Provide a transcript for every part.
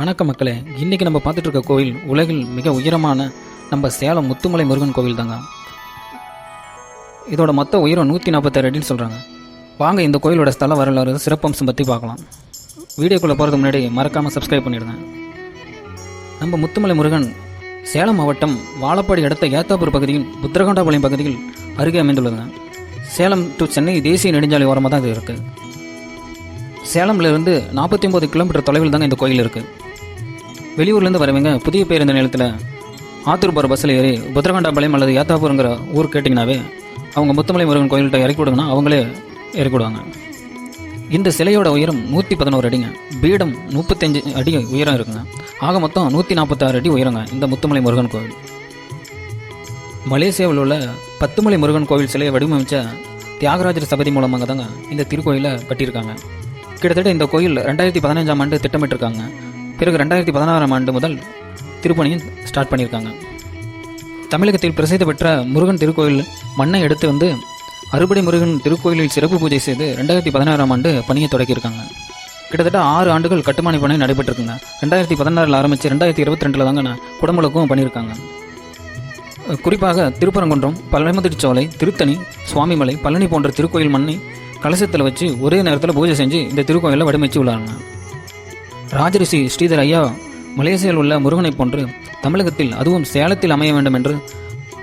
வணக்கம் மக்களே, இன்றைக்கி நம்ம பார்த்துட்டு இருக்க கோயில் உலகில் மிக உயரமான நம்ம சேலம் முத்துமலை முருகன் கோவில் தாங்க. இதோட மொத்த உயரம் 146 அடின்னு சொல்கிறாங்க. வாங்க இந்த கோயிலோட ஸ்தல வரலாறு சிறப்பம்சம் பற்றி பார்க்கலாம். வீடியோக்குள்ளே போகிறதுக்கு முன்னாடி மறக்காமல் சப்ஸ்கிரைப் பண்ணிடுங்க. நம்ம முத்துமலை முருகன் சேலம் மாவட்டம் வாழப்பாடி அடுத்த ஏத்தாப்பூர் பகுதியில் புத்திரகொண்டாபாளையம் பகுதியில் அருகே அமைந்துள்ளதுங்க. சேலம் டு சென்னை தேசிய நெடுஞ்சாலை ஓரமாக தான் இது இருக்குது. சேலம்லேருந்து 49 கிலோமீட்டர் தொலைவில் தாங்க இந்த கோயில் இருக்குது. வெளியூர்லேருந்து வரவங்க புதிய பேருந்து நிலையத்தில் ஆத்தூர் போகிற பஸ்ஸில் ஏறி புத்திரகொண்டாபாளையம் அல்லது ஏத்தாப்பூருங்கிற ஊர் கேட்டிங்கனாவே அவங்க முத்துமலை முருகன் கோயில்கிட்ட இறக்கி விடுங்கன்னா அவங்களே இறக்கி விடுவாங்க. இந்த சிலையோட உயரம் 111 அடிங்க. பீடம் 35 அடி உயரம் இருக்குங்க. ஆக மொத்தம் 146 அடி உயரங்க இந்த முத்துமலை முருகன் கோவில். மலேசியாவில் உள்ள பத்துமலை முருகன் கோவில் சிலையை வடிவமைச்ச தியாகராஜர் சபதி மூலமாக தாங்க இந்த திருக்கோயிலை கட்டியிருக்காங்க. கிட்டத்தட்ட இந்த கோயில் 2015ஆம் ஆண்டு திட்டமிட்டிருக்காங்க. பிறகு 2016ஆம் ஆண்டு முதல் திருப்பணியும் ஸ்டார்ட் பண்ணியிருக்காங்க. தமிழகத்தில் பிரசித்தி பெற்ற முருகன் திருக்கோயில் மண்ணை எடுத்து வந்து அறுபடை முருகன் திருக்கோயிலில் சிறப்பு பூஜை செய்து 2016ஆம் ஆண்டு பணியை தொடக்கியிருக்காங்க. கிட்டத்தட்ட 6 ஆண்டுகள் கட்டுமான பணி நடைபெற்றிருக்குங்க. 2016 ஆரம்பித்து 2022 தாங்க குடமுழுக்கும் பண்ணியிருக்காங்க. குறிப்பாக திருப்பரங்குன்றம், பழமுதிர்ச்சோலை, திருத்தணி, சுவாமிமலை, பழனி போன்ற திருக்கோயில் மண்ணை கலசத்தில் வச்சு ஒரே நேரத்தில் பூஜை செஞ்சு இந்த திருக்கோயிலை வடிவமைச்சு உள்ளாங்க. ராஜரிஷி ஸ்ரீதர் ஐயா மலேசியாவில் உள்ள முருகனை போன்று தமிழகத்தில் அதுவும் சேலத்தில் அமைய வேண்டும்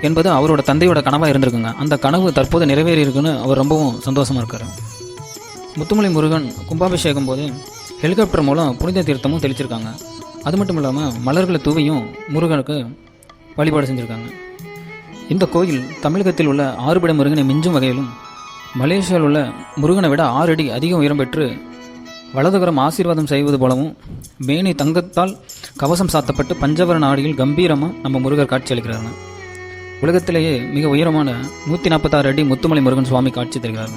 என்பது அவரோட தந்தையோட கனவாக இருந்திருக்குங்க. அந்த கனவு தற்போது நிறைவேறி இருக்குன்னு அவர் ரொம்பவும் சந்தோஷமாக இருக்கார். முத்துமலை முருகன் கும்பாபிஷேகம் போது ஹெலிகாப்டர் மூலம் புனித தீர்த்தமும் தெளிச்சிருக்காங்க. அது மட்டும் இல்லாமல் மலர்களை தூவியும் முருகனுக்கு வழிபாடு செஞ்சுருக்காங்க. இந்த கோயில் தமிழகத்தில் உள்ள 6 படை முருகனை மிஞ்சும் வகையிலும் மலேசியாவில் உள்ள முருகனை விட 6 அடி அதிக உயரம் பெற்று வலதுகரம் ஆசீர்வாதம் செய்வது போலவும் மேனி தங்கத்தால் கவசம் சாத்தப்பட்டு பஞ்சவர நாடியில் கம்பீரமாக நம்ம முருகர் காட்சி அளிக்கிறாங்க. உலகத்திலேயே மிக உயரமான 146 அடி முத்துமலை முருகன் சுவாமி காட்சி தருகிறாங்க.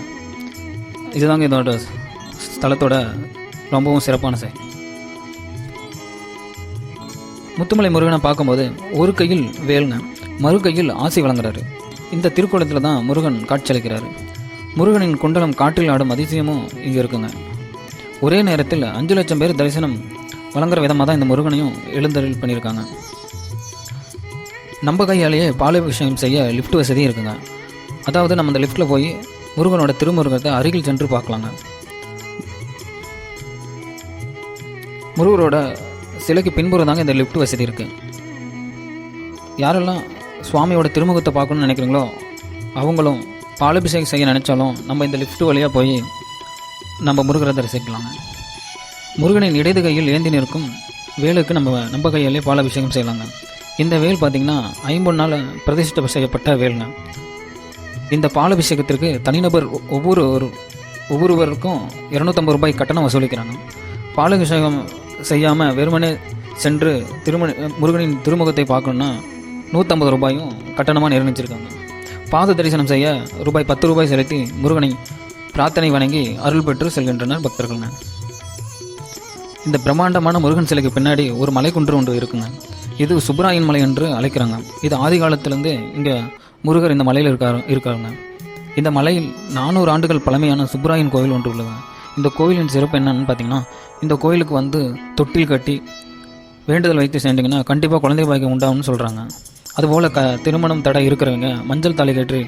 இதுதாங்க இதோட ஸ்தலத்தோட ரொம்பவும் சிறப்பான செயல். முத்துமலை முருகனை பார்க்கும்போது ஒரு கையில் வேல்ங்க, மறு கையில் ஆசி வழங்குறாரு. இந்த திருக்கோலத்தில் தான் முருகன் காட்சி அளிக்கிறாரு. முருகனின் குண்டலம் காற்றில் ஆடும் அதிசயமும் இங்கே இருக்குங்க. ஒரே நேரத்தில் 5 லட்சம் பேர் தரிசனம் வழங்குற விதமாக தான் இந்த முருகனையும் எழுந்தருள் பண்ணியிருக்காங்க. நம்ம கையாலேயே பாலாபிஷேகம் செய்ய லிஃப்ட் வசதியும் இருக்குங்க. அதாவது நம்ம அந்த லிஃப்ட்டில் போய் முருகனோட திருமுருகத்தை அருகில் சென்று பார்க்கலாங்க. முருகரோட சிலைக்கு பின்புறம் தாங்க இந்த லிஃப்ட் வசதி இருக்குது. யாரெல்லாம் சுவாமியோட திருமுகத்தை பார்க்கணும்னு நினைக்கிறீங்களோ அவங்களும் பாலாபிஷேகம் செய்ய நினச்சாலும் நம்ம இந்த லிஃப்ட் வழியாக போய் நம்ம முருகரை தரிசிக்கலாங்க. முருகனின் இடது கையில் ஏந்தி நிற்கும் வேலுக்கு நம்ம கையாலே பாலாபிஷேகம் செய்யலாங்க. இந்த வேல் பார்த்திங்கன்னா 50 நாள் பிரதிஷ்டை செய்யப்பட்ட வேலுங்க. இந்த பாலாபிஷேகத்திற்கு தனிநபர் ஒவ்வொருவருக்கும் 250 ரூபாய் கட்டணம் வசூலிக்கிறாங்க. பாலாபிஷேகம் செய்யாமல் வெறுமனே சென்று முருகனின் திருமுகத்தை பார்க்கணுன்னா 150 ரூபாயும் கட்டணமாக நிர்ணயிச்சிருக்காங்க. பாத தரிசனம் செய்ய ரூபாய் 10 செலுத்தி முருகனை பிரார்த்தனை வணங்கி அருள் பெற்று செல்கின்றனர் பக்தர்கள்ங்க. இந்த பிரம்மாண்டமான முருகன் சிலைக்கு பின்னாடி ஒரு மலைக்குன்று ஒன்று இருக்குங்க. இது சுப்ராயன் மலை என்று அழைக்கிறாங்க. இது ஆதி காலத்திலேருந்து இங்கே முருகர் இந்த மலையில் இருக்காருங்க. இந்த மலையில் 400 ஆண்டுகள் பழமையான சுப்ராயன் கோவில் ஒன்று உள்ளது. இந்த கோவிலின் சிறப்பு என்னன்னு பார்த்தீங்கன்னா, இந்த கோயிலுக்கு வந்து தொட்டில் கட்டி வேண்டுதல் வைத்து சென்றீங்கன்னா கண்டிப்பாக குழந்தை பாக்கியம் உண்டாகும்னு சொல்கிறாங்க. அதுபோல் திருமணம் தடை இருக்கிறவங்க மஞ்சள் தாலி கட்டி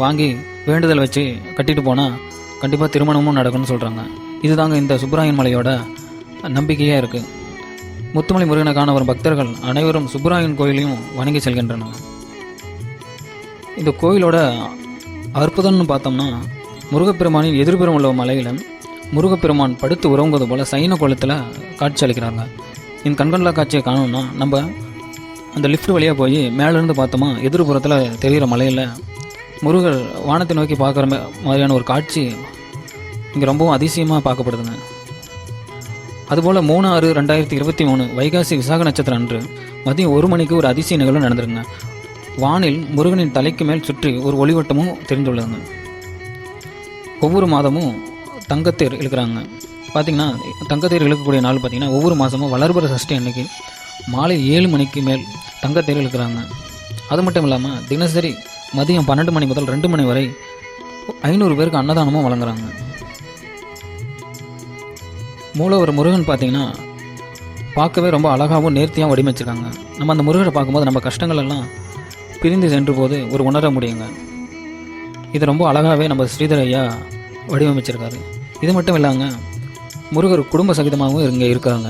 வாங்கி வேண்டுதல் வச்சு கட்டிட்டு போனால் கண்டிப்பாக திருமணமும் நடக்கும்னு சொல்கிறாங்க. இதுதாங்க இந்த சுப்ராயன் மலையோட நம்பிக்கையாக இருக்குது. முத்துமலை முருகனை காண வரும் பக்தர்கள் அனைவரும் சுப்ராயன் கோயிலையும் வணங்கி செல்கின்றனர். இந்த கோயிலோட அற்புதம்னு பார்த்தோம்னா, முருகப்பெருமானின் எதிர்புறம் உள்ள மலையில் முருகப்பெருமான் படுத்து உறங்குவது போல் சைன கோலத்தில் காட்சி அளிக்கிறாங்க. இந்த கண்கொள்ளா காட்சியை காணணும்னா நம்ம அந்த லிஃப்ட் வழியாக போய் மேலேருந்து பார்த்தோமா எதிர்புறத்தில் தெரிகிற மலையில் முருகர் வானத்தை நோக்கி பார்க்குற மாதிரியான ஒரு காட்சி இங்கே ரொம்பவும் அதிசயமாக பார்க்கப்படுதுங்க. அதுபோல் 3/6/2023 வைகாசி விசாக நட்சத்திரம் அன்று மதியம் 1 மணிக்கு ஒரு அதிசய நிகழ்வு நடந்துருங்க. வானில் முருகனின் தலைக்கு மேல் சுற்றி ஒரு ஒளிவட்டமும் தெரிந்துள்ளதுங்க. ஒவ்வொரு மாதமும் தங்கத்தேர் இழுக்கிறாங்க. பார்த்திங்கன்னா தங்கத்தேர் இழுக்கக்கூடிய நாள் பார்த்திங்கன்னா ஒவ்வொரு மாதமும் வளர்பிற சஷ்டி அன்னைக்கு மாலை 7 மணிக்கு மேல் தங்கத்தேர் இழுக்கிறாங்க. அது மட்டும் இல்லாமல் தினசரி மதியம் 12 மணி முதல் 2 மணி வரை 500 பேருக்கு அன்னதானமும் வழங்குறாங்க. மூலவர் முருகன் பார்த்திங்கன்னா பார்க்கவே ரொம்ப அழகாகவும் நேர்த்தியாகவும் வடிவமைச்சிருக்காங்க. நம்ம அந்த முருகரை பார்க்கும்போது நம்ம கஷ்டங்கள் எல்லாம் பிரிந்து சென்று போது ஒரு உணர முடியுங்க. இது ரொம்ப அழகாகவே நம்ம ஸ்ரீதர் ஐயா வடிவமைச்சிருக்காரு. இது மட்டும் இல்லாமல் முருகர் குடும்ப சகிதமாகவும் இங்கே இருக்கிறாங்க.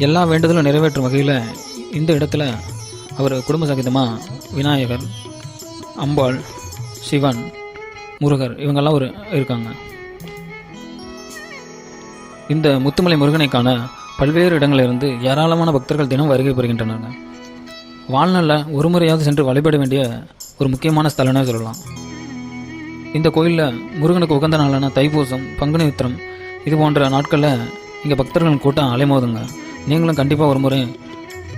எல்லா வேண்டுதலும் நிறைவேற்றும் வகையில் இந்த இடத்துல அவர் குடும்ப சகிதமாக விநாயகர், அம்பாள், சிவன், முருகர் இவங்கெல்லாம் இருக்காங்க. இந்த முத்துமலை முருகனை காண பல்வேறு இடங்களிலிருந்து ஏராளமான பக்தர்கள் தினம் வருகை புரிகின்றனர். வாழ்நாளில் ஒரு முறையாவது சென்று வழிபட வேண்டிய ஒரு முக்கியமான ஸ்தலம்னே சொல்லலாம். இந்த கோயிலில் முருகனுக்கு உகந்த நாளான தைப்பூசம், பங்குனி உத்திரம் இது போன்ற நாட்களில் இங்கே பக்தர்கள் கூட்டம் அலைமோதுங்க. நீங்களும் கண்டிப்பாக ஒரு முறை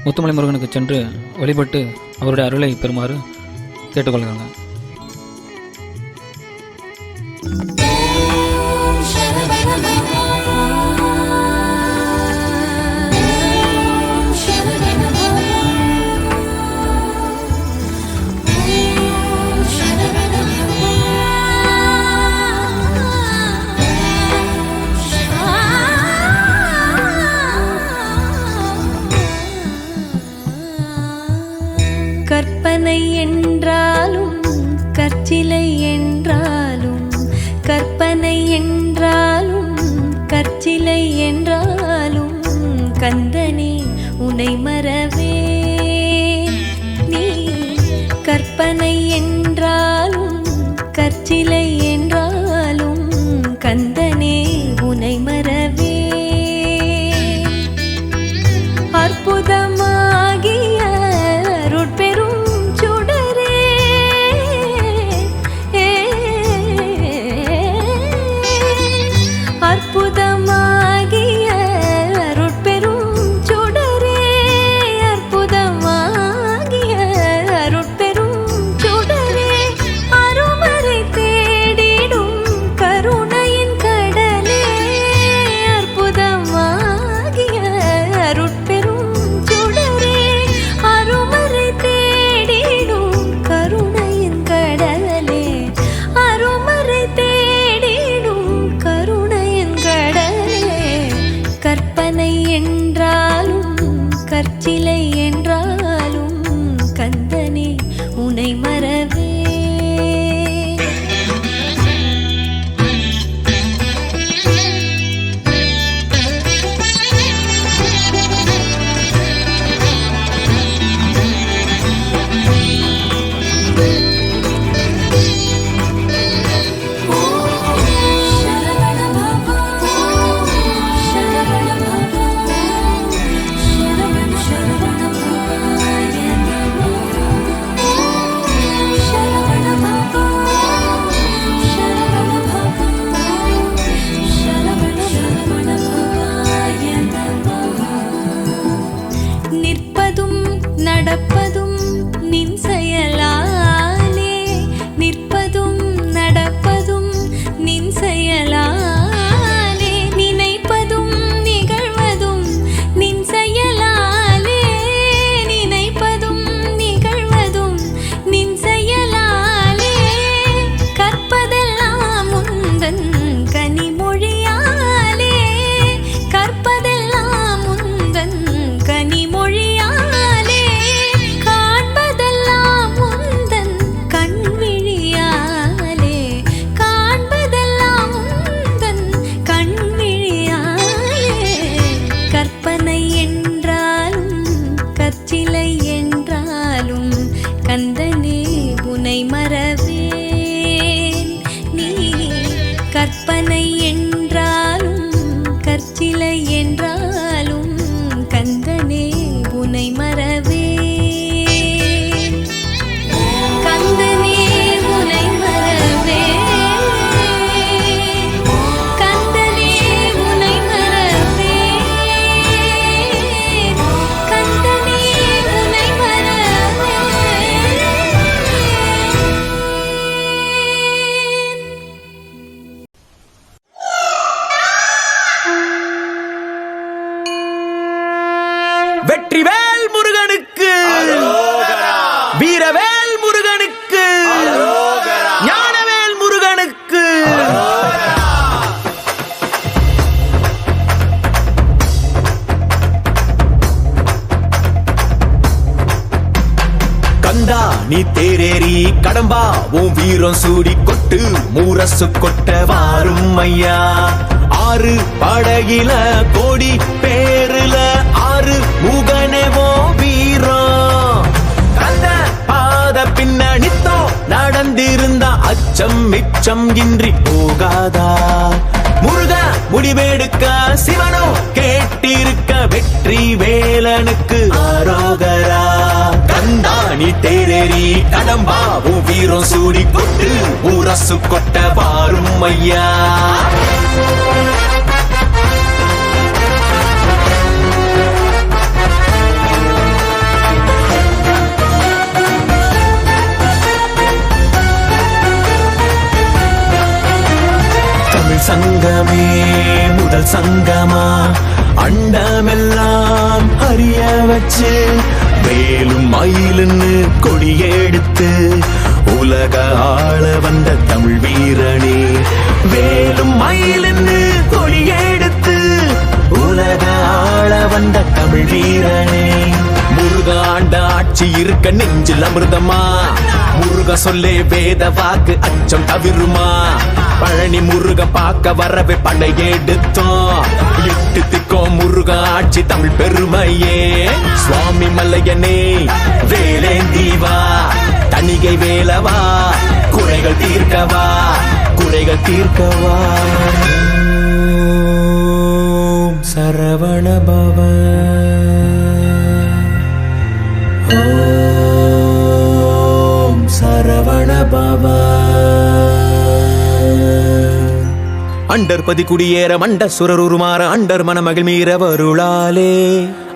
முத்துமலை முருகனுக்கு சென்று வழிபட்டு அவருடைய அருளை பெறுமாறு கேட்டுக்கொள்கிறாங்க. கற்பனை என்றாலும் கற்சிலை என்றாலும், கற்பனை என்றாலும் கற்சிலை என்றாலும், கந்தனே உனை மறவே நீ. கற்பனை என்றாலும் கற்சிலை என்றாலும், கந்தனே உனை மறவே. அற்புதமாகிய அருட்பெரும் சுடரே, அற்புதமாகிய அருட்பெரும் சுடரே, அற்புதமாகிய அருட்பெரும் சுடரே, அருமறை தேரே நீ தேரேறி கடம்பா உன் வீரம் சூடி கொட்டு முரசு கொட்ட வாரும் ஐயா. ஆறு படகில கோடி பேருல ஆறு முகனேவோ வீரம். கந்த பாத பின்னணித்தோ நடந்திருந்தா அச்சம் மிச்சம் இன்றி போகாதா. முருக முடிவெடுக்க சிவனோ கேட்டிருக்க வெற்றி வேலனுக்கு ஆரோகரா. கந்தாணி தேரேறி கடம்பா உன் வீரம் சூடி கொட்டு முரசு கொட்ட வாரும் ஐயா. தமிழ் சங்கமே முதல் சங்கமா அண்டமெல்லாம் அறிய வச்சு வேலும் மயிலுன்னு கொடியெடுத்து உலக ஆள வந்த தமிழ் வீரனே. வேலும் மயிலுன்னு கொடியெடுத்து உலக ஆள வந்த தமிழ் வீரனே. முருகாண்ட ஆட்சி இருக்க நெஞ்சில் அமிர்தமா. முருக சொல்லே வேத வாக்கு அச்சம் தவிருமா. பழனி முருக பார்க்க வரவே படையெடுத்தோம். எட்டு திக்கோம் முருக ஆட்சி தமிழ் பெருமையே. சுவாமி மல்லையனே வேலேந்தீவா தணிகை வேலவா குறைகள் தீர்க்கவா குறைகள் தீர்க்கவா. ஓம் சரவண பவ. ஓம் சரவண பவ. அண்டர்பதி குடியேற மண்ட சுரருமாற அண்டர் மனமகிழ் மீற வருளாலே.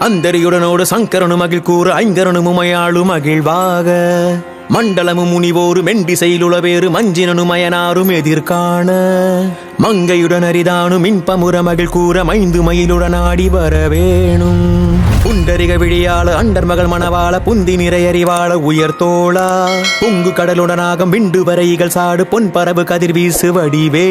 அந்தரியுடனோடு சங்கரனு மகிழ் கூற ஐங்கரனு மயாளு மகிழ்வாக. மண்டலமும் முனிவோரு மெண்டிசையிலுளவேறு மஞ்சினனு மயனாரும் எதிர்காண. மங்கையுடன் அரிதானும் இன்பமுற மகிழ் கூற மைந்து மயிலுடன் ஆடி வரவேணும். புண்டரிக விழியாள அண்டர் மகள் மணவாள புந்தி நிறையறிவாள உயர்த்தோளா. பொங்கு கடலுடனாகம் விண்டு வரைகள் சாடு பொன் பரவு கதிர் வீசு வடிவே.